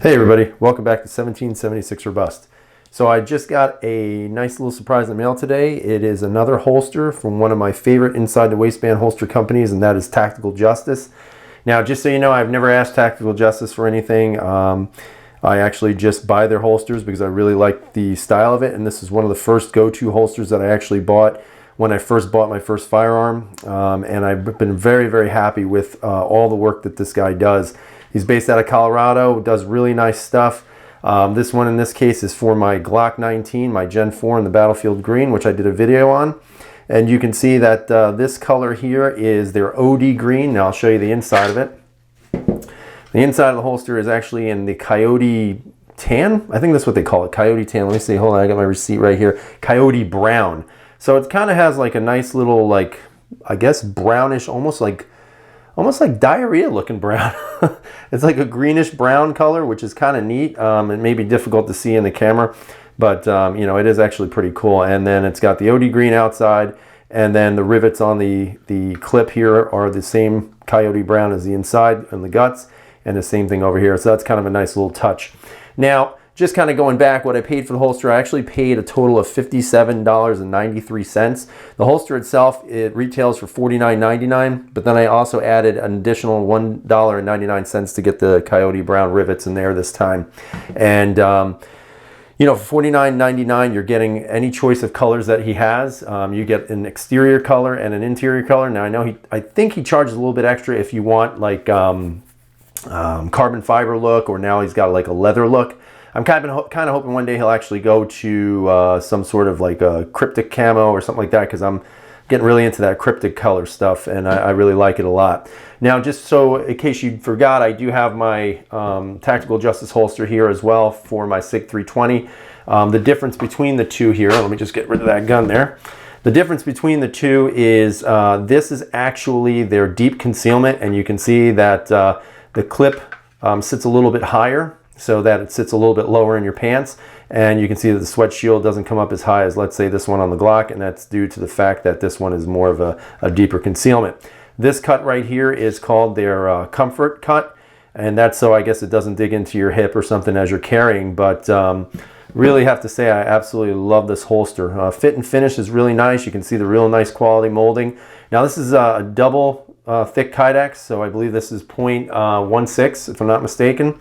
Hey everybody, welcome back to 1776 Robust. So I just got a nice little surprise in the mail today. It is another holster from one of my favorite inside the waistband holster companies, and that is Tactical Justice. Now, just so you know, I've never asked Tactical Justice for anything. I actually just buy their holsters because I really like the style of it, and this is one of the first go-to holsters that I actually bought when I first bought my first firearm, and I've been very, very happy with all the work that this guy does. He's based out of Colorado, does really nice stuff. This one in this case is for my Glock 19, my Gen 4 in the Battlefield Green, which I did a video on. And you can see that this color here is their OD Green. Now I'll show you the inside of it. The inside of the holster is actually in the Coyote Tan. I think that's what they call it, Coyote Tan. Let me see, hold on, I got my receipt right here. Coyote Brown. So it kind of has like a nice little, like, I guess brownish, almost like diarrhea looking brown. It's like a greenish brown color, which is kind of neat. It may be difficult to see in the camera, but you know, it is actually pretty cool. And then it's got the OD green outside, and then the rivets on the clip here are the same coyote brown as the inside and the guts, and the same thing over here. So that's kind of a nice little touch. Now, just kind of going back, what I paid for the holster, I actually paid a total of $57.93. The holster itself, it retails for $49.99, but then I also added an additional $1.99 to get the Coyote Brown rivets in there this time. And you know, for $49.99, you're getting any choice of colors that he has. You get an exterior color and an interior color. Now I know I think he charges a little bit extra if you want like carbon fiber look, or now he's got like a leather look. I'm kind of hoping one day he'll actually go to some sort of like a cryptic camo or something like that, because I'm getting really into that cryptic color stuff, and I really like it a lot. Now, just so in case you forgot, I do have my Tactical Justice holster here as well for my SIG 320. The difference between the two here, let me just get rid of that gun there. The difference between the two is this is actually their deep concealment, and you can see that the clip sits a little bit higher, so that it sits a little bit lower in your pants, and you can see that the sweat shield doesn't come up as high as, let's say, this one on the Glock, and that's due to the fact that this one is more of a deeper concealment. This cut right here is called their comfort cut, and that's so I guess it doesn't dig into your hip or something as you're carrying, but really have to say I absolutely love this holster. Fit and finish is really nice. You can see the real nice quality molding. Now this is a double thick Kydex, so I believe this is 0.16 if I'm not mistaken.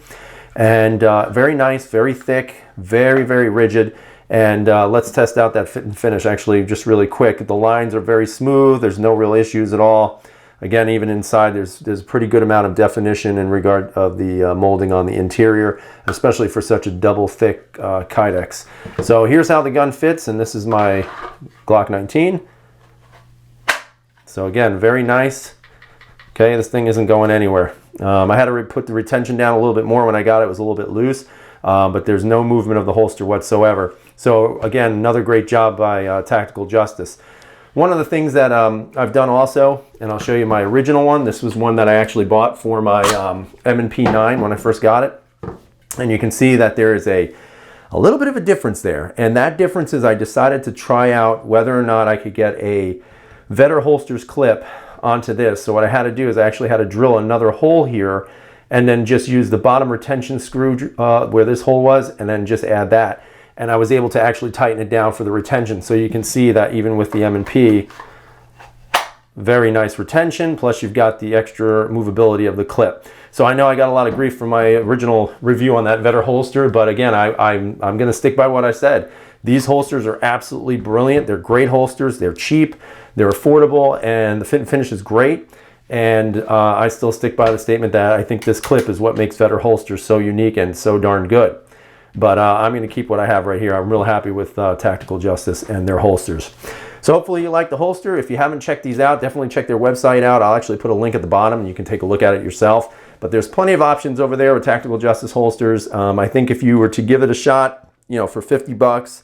And very nice, very thick, very, very rigid. And let's test out that fit and finish actually just really quick. The lines are very smooth. There's no real issues at all. Again, even inside, there's a pretty good amount of definition in regard of the molding on the interior, especially for such a double thick Kydex. So here's how the gun fits, and this is my Glock 19. So again, very nice. Okay, this thing isn't going anywhere. I had to put the retention down a little bit more when I got it. It was a little bit loose, but there's no movement of the holster whatsoever. So again, another great job by Tactical Justice. One of the things that I've done also, and I'll show you my original one. This was one that I actually bought for my M&P 9 when I first got it. And you can see that there is a little bit of a difference there. And that difference is I decided to try out whether or not I could get a Vetter Holsters clip onto this. So what I had to do is I actually had to drill another hole here, and then just use the bottom retention screw where this hole was, and then just add that. And I was able to actually tighten it down for the retention. So you can see that even with the M&P, very nice retention, plus you've got the extra movability of the clip. So I know I got a lot of grief from my original review on that Vetter holster, but again, I'm going to stick by what I said. These holsters are absolutely brilliant. They're great holsters. They're cheap. They're affordable, and the fit and finish is great. And I still stick by the statement that I think this clip is what makes Vetter holsters so unique and so darn good. But I'm going to keep what I have right here. I'm real happy with Tactical Justice and their holsters. So hopefully you like the holster. If you haven't checked these out, definitely check their website out. I'll actually put a link at the bottom, and you can take a look at it yourself. But there's plenty of options over there with Tactical Justice holsters. I think if you were to give it a shot, you know, for 50 bucks,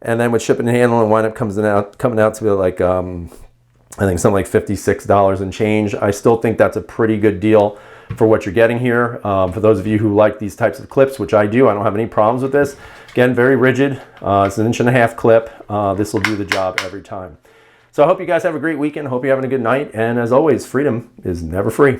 and then with shipping and handling, wind up coming out to be like, I think something like $56 and change. I still think that's a pretty good deal for what you're getting here. For those of you who like these types of clips, which I do, I don't have any problems with this. Again, very rigid. It's an 1.5 inch clip. This will do the job every time. So I hope you guys have a great weekend. Hope you're having a good night. And as always, freedom is never free.